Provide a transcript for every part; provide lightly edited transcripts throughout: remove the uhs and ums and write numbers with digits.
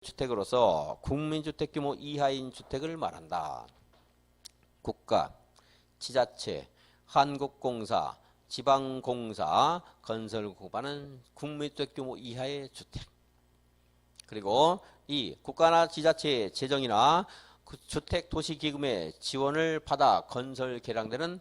주택으로서 국민주택 규모 이하인 주택을 말한다. 국가, 지자체, 한국공사, 지방공사, 건설공사는 국민주택 규모 이하의 주택. 그리고 이 국가나 지자체의 재정이나 주택 도시기금의 지원을 받아 건설 개량되는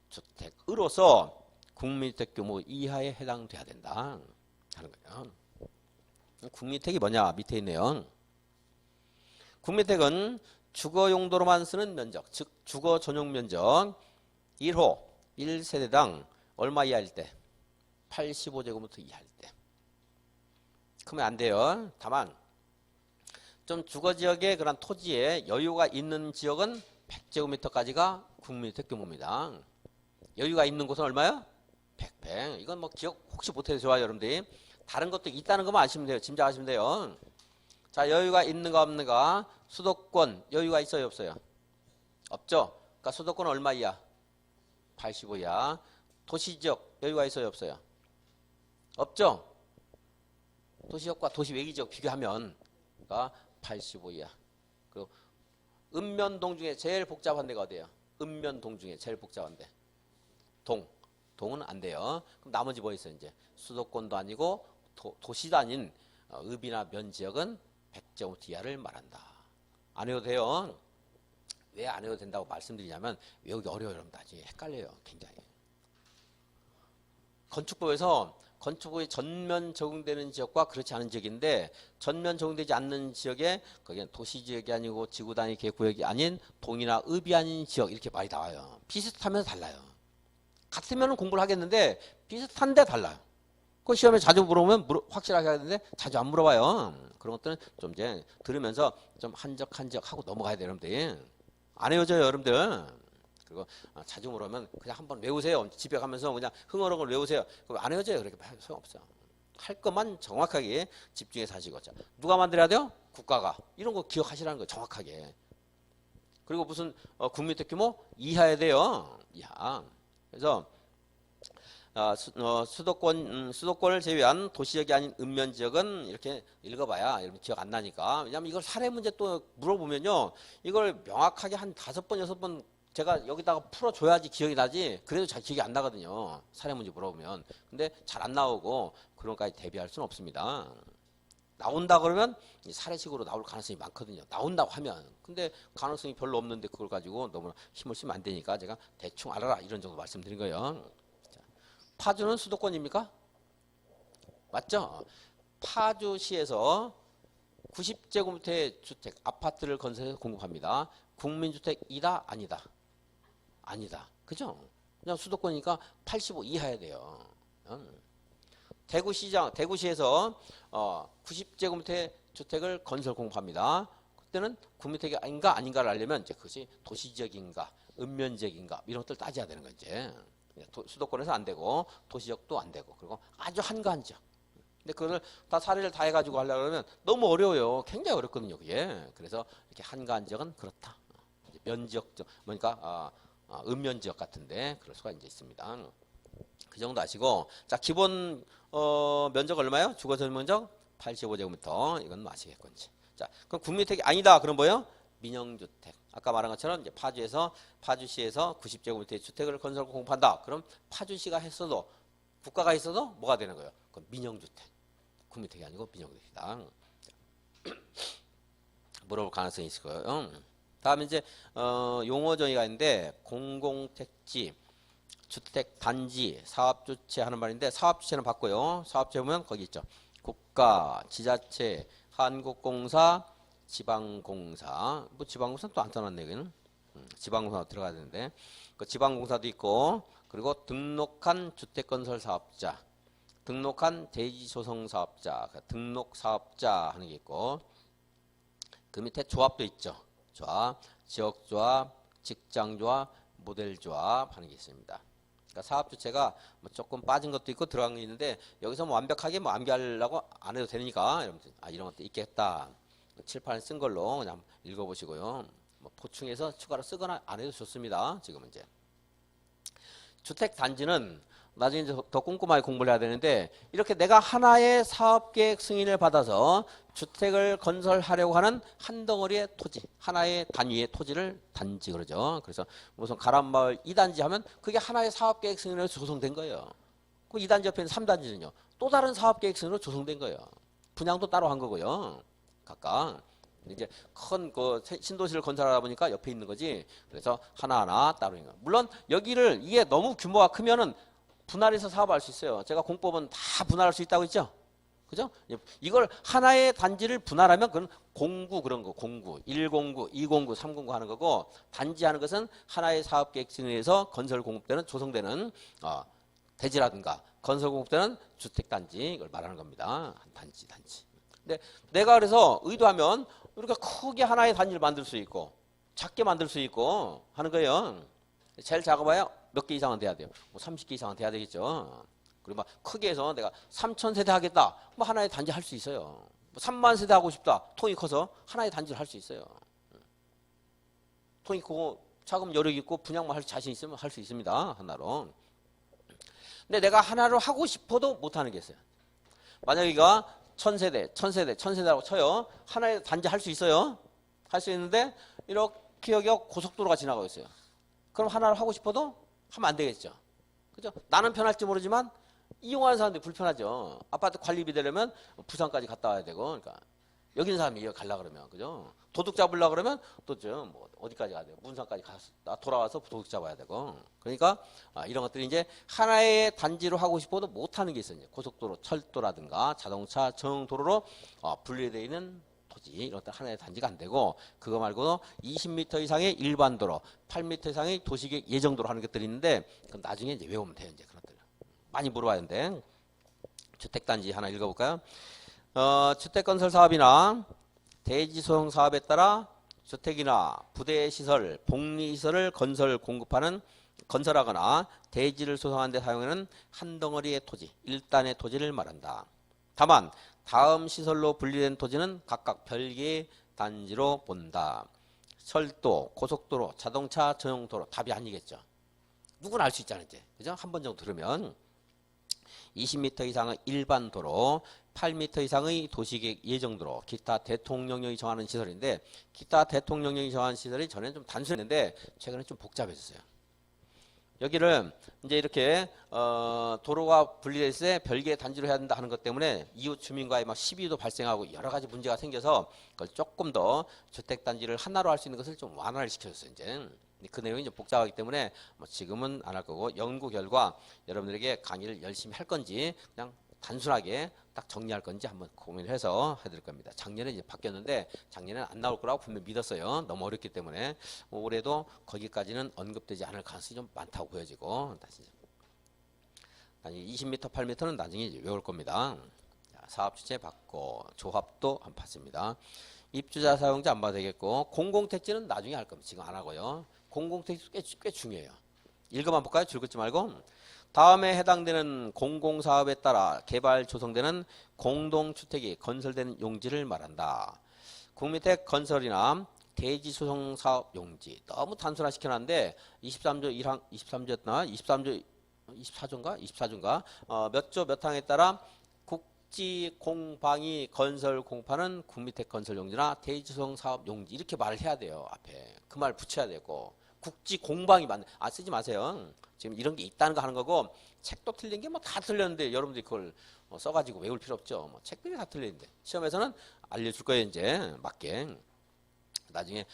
주택으로서 국민주택 규모 이하에 해당돼야 된다 하는 거예요. 국민주택이 뭐냐? 밑에 있네요. 국민주택은 주거 용도로만 쓰는 면적, 즉 주거 전용 면적 1호 1세대당 얼마 이하일 때? 85제곱미터 이하일 때. 그러면 안 돼요. 다만 좀 주거지역에 그런 토지에 여유가 있는 지역은 100제곱미터까지가 국민주택 규모입니다. 여유가 있는 곳은 얼마요? 100. 이건 뭐 기억 혹시 못해서 좋아요, 여러분들이. 다른 것도 있다는 것만 아시면 돼요. 짐작하시면 돼요. 자, 여유가 있는가 없는가? 수도권 여유가 있어요, 없어요? 없죠? 그러니까 수도권 얼마 이하? 85이야. 도시지역 여유가 있어요, 없어요? 없죠? 도시지역과 도시 외기 지역 비교하면 그러니까 85이야. 그리고 읍면동 중에 제일 복잡한 데가 어디예요? 읍면동 중에 제일 복잡한 데. 동은 안 돼요. 그럼 나머지 뭐 있어요, 이제? 수도권도 아니고 도시도 아닌 읍이나 면 지역은 100제곱미터 이하를 말한다. 안 해도 돼요. 왜 안 해도 된다고 말씀드리냐면 외우기 어려워요, 여러분들. 아직 헷갈려요, 굉장히. 건축법에서 건축법이 전면 적용되는 지역과 그렇지 않은 지역인데, 전면 적용되지 않는 지역에 거기는 도시지역이 아니고 지구단위 계획구역이 아닌 동이나 읍이 아닌 지역 이렇게 많이 나와요. 비슷하면서 달라요. 같으면 공부를 하겠는데 비슷한데 달라요. 그 시험에 자주 물어보면 확실하게 하는데 자주 안 물어봐요. 그런 것들은 좀 이제 들으면서 좀 한적 하고 넘어가야 돼요, 여러분들. 안 외워져요, 여러분들. 그리고 자주 물으면 그냥 한번 외우세요. 집에 가면서 그냥 흥얼흥얼 외우세요. 그럼 안 외워져요. 그렇게 소용없어. 할 것만 정확하게 집중해서 하시고. 자, 누가 만들어야 돼요? 국가가. 이런 거 기억하시라는 거 정확하게. 그리고 무슨 국민주택 규모 이하야 돼요. 이하. 그래서 수도권을 제외한 도시지역이 아닌 읍면 지역은 이렇게 읽어봐야 여러분 기억 안 나니까. 왜냐면 이걸 사례 문제 또 물어보면요, 이걸 명확하게 한 5번, 6번 제가 여기다가 풀어줘야지 기억이 나지. 그래도 잘 기억이 안 나거든요, 사례 문제 물어보면. 근데 잘 안 나오고 그런 것까지 대비할 수는 없습니다. 나온다 그러면 사례식으로 나올 가능성이 많거든요, 나온다고 하면. 근데 가능성이 별로 없는데 그걸 가지고 너무 힘을 쓰면 안 되니까 제가 대충 알아라 이런 정도 말씀드린 거예요. 파주는 수도권입니까? 맞죠? 파주시에서 90제곱미터의 주택, 아파트를 건설해서 공급합니다. 국민주택이다? 아니다? 아니다. 그죠? 그냥 수도권이니까 85 이하야 돼요. 대구시에서 90제곱미터의 주택을 건설 공급합니다. 그때는 국민주택이 아닌가를 알려면 이제 그것이 도시지역인가, 읍면지역인가 이런 것들 따져야 되는 거지. 수도권에서 안 되고 도시지역도 안 되고, 그리고 아주 한가한 지역. 근데 그걸 다 사례를 다 해가지고 하려고 그러면 너무 어려워요. 굉장히 어렵거든요, 그게. 그래서 이렇게 한가한 지역은 그렇다. 면지역, 뭐니까 읍면지역 같은데 그럴 수가 이제 있습니다. 그 정도 아시고, 자, 기본 면적 얼마예요? 주거전 면적 85제곱미터. 이건 뭐 아시겠건 이제. 자, 그럼 국민주택이 아니다. 그럼 뭐예요? 민영주택. 아까 말한 것처럼 이제 파주시에서 90제곱미터의 주택을 건설하고 공급한다. 그럼 파주시가 했어도, 국가가 했어도 뭐가 되는 거예요? 그건 민영주택. 국민주택이 아니고 민영주택이다. 물어볼 가능성이 있을 거예요. 다음에 이제 용어 정의가 있는데, 공공택지, 주택단지, 사업주체 하는 말인데, 사업주체는 바꿔요. 사업주체 보면 거기 있죠. 국가, 지자체, 한국공사, 지방공사. 뭐 지방공사는 또 안 써놨네, 여기는. 지방공사 들어가야 되는데, 그 지방공사도 있고, 그리고 등록한 주택건설사업자, 등록한 대지조성사업자, 등록사업자 하는 게 있고, 그 밑에 조합도 있죠. 조합, 지역조합, 직장조합, 모델조합 하는 게 있습니다. 그러니까 사업주체가 뭐 조금 빠진 것도 있고 들어간 게 있는데, 여기서 뭐 완벽하게 뭐 암기하려고 안 해도 되니까 여러분들 이런 것도 있겠다. 칠판에 쓴 걸로 그냥 읽어보시고요. 뭐 보충해서 추가로 쓰거나 안 해도 좋습니다. 지금은 이제 주택 단지는 나중에 이제 더 꼼꼼하게 공부를 해야 되는데 이렇게 내가 하나의 사업계획 승인을 받아서 주택을 건설하려고 하는 한 덩어리의 토지, 하나의 단위의 토지를 단지 그러죠. 그래서 무슨 가람마을 2단지 하면 그게 하나의 사업계획 승인으로 조성된 거예요. 그 2단지 옆에 있는 3단지는요. 또 다른 사업계획 승인으로 조성된 거예요. 분양도 따로 한 거고요. 각각. 이제 큰 그 신도시를 건설하다 보니까 옆에 있는 거지. 그래서 하나하나 따로 있는 거. 물론 여기를 이게 너무 규모가 크면은 분할해서 사업할 수 있어요. 제가 공법은 다 분할할 수 있다고 했죠. 그죠? 이걸 하나의 단지를 분할하면 그건 공구 그런 거, 공구, 1공구, 2공구, 3공구 하는 거고 단지하는 것은 하나의 사업계획 승인에서 건설 공급되는 조성되는 대지라든가 건설 공급되는 주택단지 이걸 말하는 겁니다. 단지. 근데 내가 그래서 의도하면 우리가 크게 하나의 단지를 만들 수 있고 작게 만들 수 있고 하는 거예요. 제일 작아봐야 몇 개 이상은 돼야 돼요. 뭐 30개 이상은 돼야 되겠죠. 그리고 막 크게 해서 내가 3,000세대 하겠다. 뭐 하나의 단지 할 수 있어요. 뭐 3만 세대 하고 싶다. 통이 커서 하나의 단지를 할 수 있어요. 통이 크고 자금 여력 있고 분양만 할 자신 있으면 할 수 있습니다. 하나로. 근데 내가 하나로 하고 싶어도 못 하는 게 있어요. 만약 이가 1000세대라고 쳐요. 하나의 단지 할 수 있어요. 할 수 있는데 이렇게 여기 고속도로가 지나가고 있어요. 그럼 하나를 하고 싶어도 하면 안 되겠죠. 그죠? 나는 편할지 모르지만 이용하는 사람들이 불편하죠. 아파트 관리비 되려면 부산까지 갔다 와야 되고, 그러니까 여기 있는 사람이 여기 가려고 그러면, 그죠? 도둑 잡으려고 그러면 또 뭐 어디까지 가야 돼요? 문산까지 가서 돌아와서 도둑 잡아야 되고. 그러니까 이런 것들이 이제 하나의 단지로 하고 싶어도 못 하는 게 있어요. 고속도로, 철도라든가 자동차 전용도로로 분리되어 있는 토지, 이런 것들 하나의 단지가 안 되고, 그거 말고도 20m 이상의 일반 도로, 8m 이상의 도시계획 예정도로 하는 것들이 있는데, 그건 나중에 이제 외우면 돼요. 이제 그런 것들. 많이 물어봐야 되는데, 주택단지 하나 읽어볼까요? 주택건설 사업이나 대지소형 사업에 따라 주택이나 부대시설, 복리시설을 건설하거나 대지를 소송하는 데 사용하는 한 덩어리의 토지, 일단의 토지를 말한다. 다만 다음 시설로 분리된 토지는 각각 별개의 단지로 본다. 철도, 고속도로, 자동차 전용도로 답이 아니겠죠. 누구나 알 수 있잖아요. 이제. 그죠? 한 번 정도 들으면 20m 이상의 일반 도로, 8m 이상의 도시계획 예정도로, 기타 대통령령이 정하는 시설인데, 기타 대통령령이 정하는 시설이 전에는 좀 단순했는데 최근에 좀 복잡해졌어요. 여기를 이제 이렇게 도로가 분리될 때 별개의 단지로 해야 된다 하는 것 때문에 이웃 주민과의 막 시비도 발생하고 여러 가지 문제가 생겨서 그걸 조금 더 주택단지를 하나로 할 수 있는 것을 좀 완화를 시켜줬어요. 이제 그 내용이 좀 복잡하기 때문에 뭐 지금은 안 할 거고, 연구 결과 여러분들에게 강의를 열심히 할 건지 그냥 단순하게 딱 정리할 건지 한번 고민을 해서 해드릴 겁니다. 작년에 이제 바뀌었는데 작년에는 안 나올 거라고 분명히 믿었어요. 너무 어렵기 때문에. 올해도 거기까지는 언급되지 않을 가능성이 좀 많다고 보여지고, 다시 20m, 8m는 나중에 이제 외울 겁니다. 사업 주체 받고 조합도 안 받습니다. 입주자 사용자 안 봐도 되겠고, 공공택지는 나중에 할 겁니다. 지금 안 하고요. 공공택지 꽤 중요해요. 읽어만 볼까요? 줄 긋지 말고. 다음에 해당되는 공공사업에 따라 개발 조성되는 공동주택이 건설되는 용지를 말한다. 국민택 건설이나 대지소송사업 용지. 너무 단순화시켜놨는데 23조 1항 23조였나? 24조인가? 몇 조 몇 항에 따라 국지공방위 건설 공파는 국민택 건설 용지나 대지소송사업 용지 이렇게 말을 해야 돼요. 앞에 그 말 붙여야 되고, 국지공방이 맞네. 쓰지 마세요. 지금 이런 게 있다는 거 하는 거고, 책도 틀린 게 뭐 다 틀렸는데 여러분들이 그걸 써가지고 외울 필요 없죠. 뭐 책들이 다 틀리는데 시험에서는 알려줄 거예요. 이제 맞게 나중에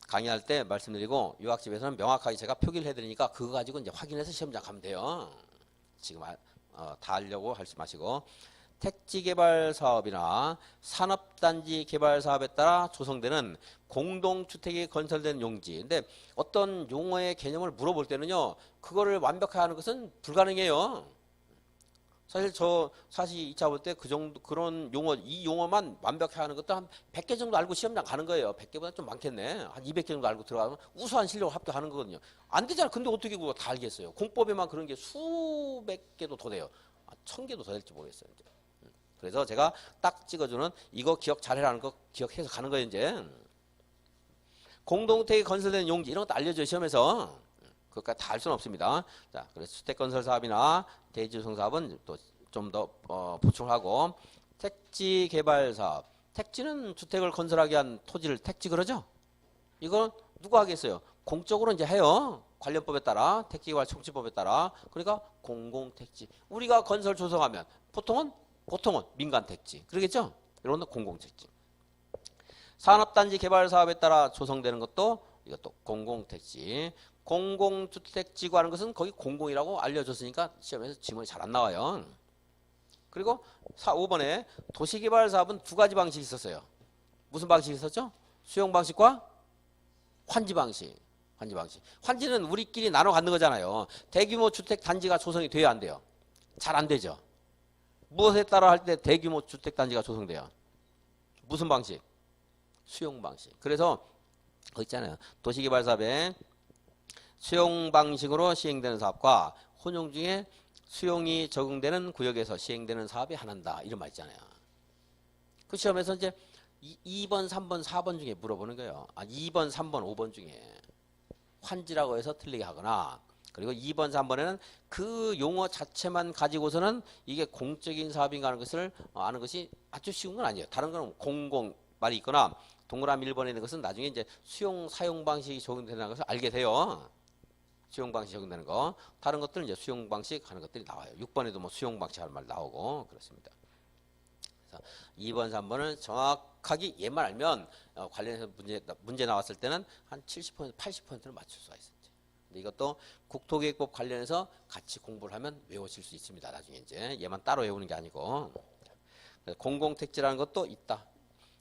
강의할 때 말씀드리고, 유학집에서는 명확하게 제가 표기를 해드리니까 그거 가지고 이제 확인해서 시험장 가면 돼요. 지금 다 하려고 하지 마시고, 택지개발 사업이나 산업단지 개발 사업에 따라 조성되는 공동주택이 건설된 용지. 근데 어떤 용어의 개념을 물어볼 때는요, 그거를 완벽하게 하는 것은 불가능해요. 사실 2차 볼 때 그 정도, 그런 용어, 이 용어만 완벽하게 하는 것도 한 100개 정도 알고 시험장 가는 거예요. 100개보다 좀 많겠네. 한 200개 정도 알고 들어가면 우수한 실력을 합격하는 거거든요. 안 되잖아. 근데 어떻게 그거 다 알겠어요. 공법에만 그런 게 수백 개도 더 돼요. 1000개도 더 될지 모르겠어요. 이제. 그래서 제가 딱 찍어주는 이거 기억 잘해라는 거 기억해서 가는 거예요. 이제 공동택이 건설된 용지 이런 것도 알려줘요. 시험에서. 그것까지 다 할 수는 없습니다. 자, 그래서 주택건설 사업이나 대지조성 사업은 또 좀 더 보충하고 택지 개발 사업. 택지는 주택을 건설하기 위한 토지를 택지 그러죠? 이거 누가 하겠어요? 공적으로 이제 해요. 관련법에 따라 택지개발 청지법에 따라. 그러니까 공공택지. 우리가 건설 조성하면 보통은 민간 택지. 그러겠죠? 이런 건 공공택지. 산업단지 개발 사업에 따라 조성되는 것도 이것도 공공택지. 공공주택지구 하는 것은 거기 공공이라고 알려줬으니까 시험에서 지문이 잘 안 나와요. 그리고 5번에 도시개발 사업은 두 가지 방식이 있었어요. 무슨 방식이 있었죠? 수용 방식과 환지 방식. 환지는 우리끼리 나눠 갖는 거잖아요. 대규모 주택 단지가 조성이 돼야 안 돼요? 잘 안 되죠. 무엇에 따라 할 때 대규모 주택 단지가 조성돼요? 무슨 방식? 수용 방식. 그래서 거 있잖아요. 도시개발 사업에 수용 방식으로 시행되는 사업과 혼용 중에 수용이 적용되는 구역에서 시행되는 사업이 하나다. 이런 말 있잖아요. 그 시험에서 이제 2번, 3번, 4번 중에 물어보는 거예요. 2번, 3번, 5번 중에 환지라고 해서 틀리게 하거나 그리고 2번, 3번에는 그 용어 자체만 가지고서는 이게 공적인 사업인가 하는 것을 아는 것이 아주 쉬운 건 아니에요. 다른 거는 공공 말이 있거나 동그라미 1번에 있는 것은 나중에 이제 수용, 사용 방식이 적용되는 것을 알게 돼요. 수용 방식 적용되는 거. 다른 것들은 이제 수용 방식 하는 것들이 나와요. 6번에도 뭐 수용 방식 하는 말 나오고 그렇습니다. 그래서 2번, 3번은 정확하게 얘만 알면 관련해서 문제 나왔을 때는 한 70%, 80%를 맞출 수가 있어요. 근데 이것도 국토계획법 관련해서 같이 공부를 하면 외우실 수 있습니다. 나중에 이제 얘만 따로 외우는 게 아니고. 공공택지라는 것도 있다.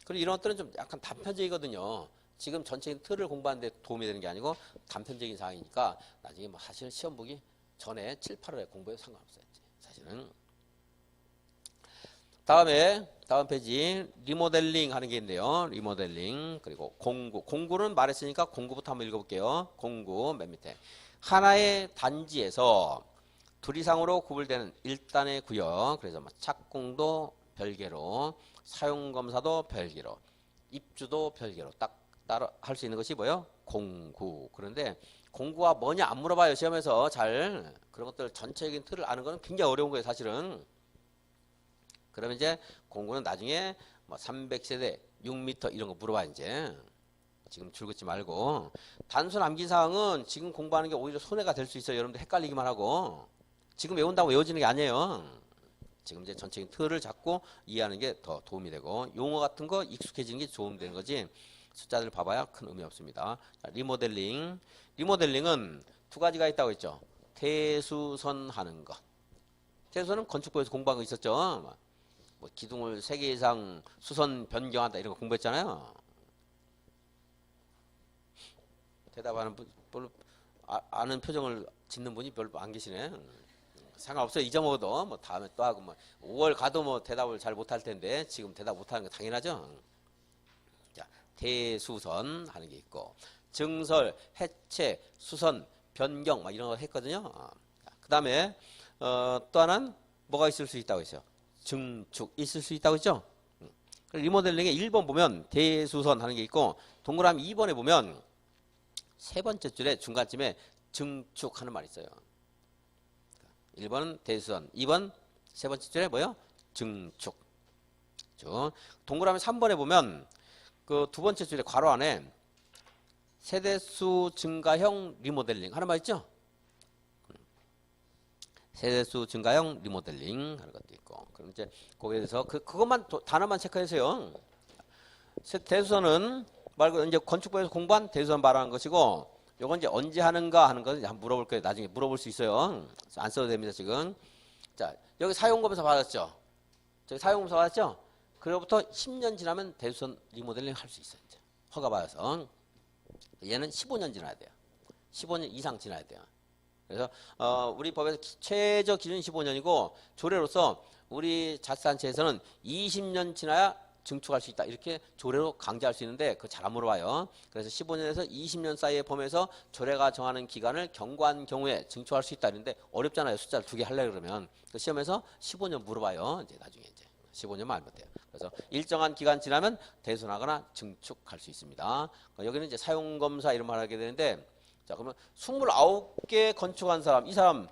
그리고 이런 것들은 좀 약간 단편적이거든요. 지금 전체적인 틀을 공부하는데 도움이 되는 게 아니고 단편적인 사항이니까 나중에 뭐 사실 시험 보기 전에 7, 8월에 공부해도 상관없어요. 사실은. 다음 페이지 리모델링 하는 게 있는데요. 리모델링 그리고 공구. 공구는 말했으니까 공구부터 한번 읽어볼게요. 공구 맨 밑에 하나의 단지에서 둘 이상으로 구분되는 1단의 구역. 그래서 뭐 착공도 별개로 사용검사도 별개로 입주도 별개로 딱 따로 할 수 있는 것이 뭐예요? 공구. 그런데 공구가 뭐냐 안 물어봐요. 시험에서 잘. 그런 것들 전체적인 틀을 아는 건 굉장히 어려운 거예요. 사실은. 그러면 이제 공구는 나중에 뭐 300세대 6m 이런 거 물어봐 이제. 지금 줄긋지 말고. 단순 암기 사항은 지금 공부하는 게 오히려 손해가 될 수 있어요. 여러분들 헷갈리기만 하고. 지금 외운다고 외워지는 게 아니에요. 지금 이제 전체적인 틀을 잡고 이해하는 게 더 도움이 되고 용어 같은 거 익숙해지는 게 도움이 되는 거지. 숫자들 봐봐야 큰 의미 없습니다. 리모델링. 리모델링은 두 가지가 있다고 했죠. 대수선하는 것. 대수선은 건축부에서 공부한 거 있었죠. 뭐 기둥을 3개 이상 수선 변경한다 이런 거 공부했잖아요. 대답하는 분 별로 아는 표정을 짓는 분이 별로 안 계시네. 상관없어요. 잊어먹어도 뭐 다음에 또 하고 뭐 5월 가도 뭐 대답을 잘 못할 텐데 지금 대답 못하는 거 당연하죠. 자, 대수선 하는 게 있고 증설, 해체, 수선, 변경 막 이런 거 했거든요. 그 다음에 또 하나는 뭐가 있을 수 있다고 했어요. 증축 있을 수 있다고 했죠. 리모델링에 1번 보면 대수선 하는 게 있고 동그라미 2번에 보면 세 번째 줄에 중간쯤에 증축하는 말이 있어요. 1번은 대수선, 2번 세 번째 줄에 뭐요? 증축. 동그라미 3번에 보면 그 두 번째 줄에 괄호 안에 세대수 증가형 리모델링 하는 말 있죠? 세대수 증가형 리모델링 하는 것도 있고. 그럼 이제 거기에 대해서 그것만 단어만 체크하세요. 대수선은 말고 이제 건축부에서 공부한 대수선 말하는 것이고, 요건 이제 언제 하는가 하는 것을 한번 물어볼 거예요. 나중에 물어볼 수 있어요. 안 써도 됩니다, 지금. 자, 여기 사용검사 받았죠? 저기 사용검사 받았죠? 그로부터 10년 지나면 대수선 리모델링 할 수 있어요. 이제. 허가 받아서. 얘는 15년 지나야 돼요. 15년 이상 지나야 돼요. 그래서 우리 법에서 최저 기준이 15년이고 조례로서 우리 자치단체에서는 20년 지나야 증축할 수 있다. 이렇게 조례로 강제할 수 있는데 그거 잘 안 물어봐요. 그래서 15년에서 20년 사이의 범위에서 조례가 정하는 기간을 경과한 경우에 증축할 수 있다. 이런데 어렵잖아요. 숫자를 2개 하려고 그러면. 시험에서 15년 물어봐요. 이제 나중에 이제 15년만 알면 돼요. 그래서 일정한 기간 지나면 대손하거나 증축할 수 있습니다. 여기는 이제 사용검사 이런 말 하게 되는데 자, 그러면 29개 건축한 사람, 이 사람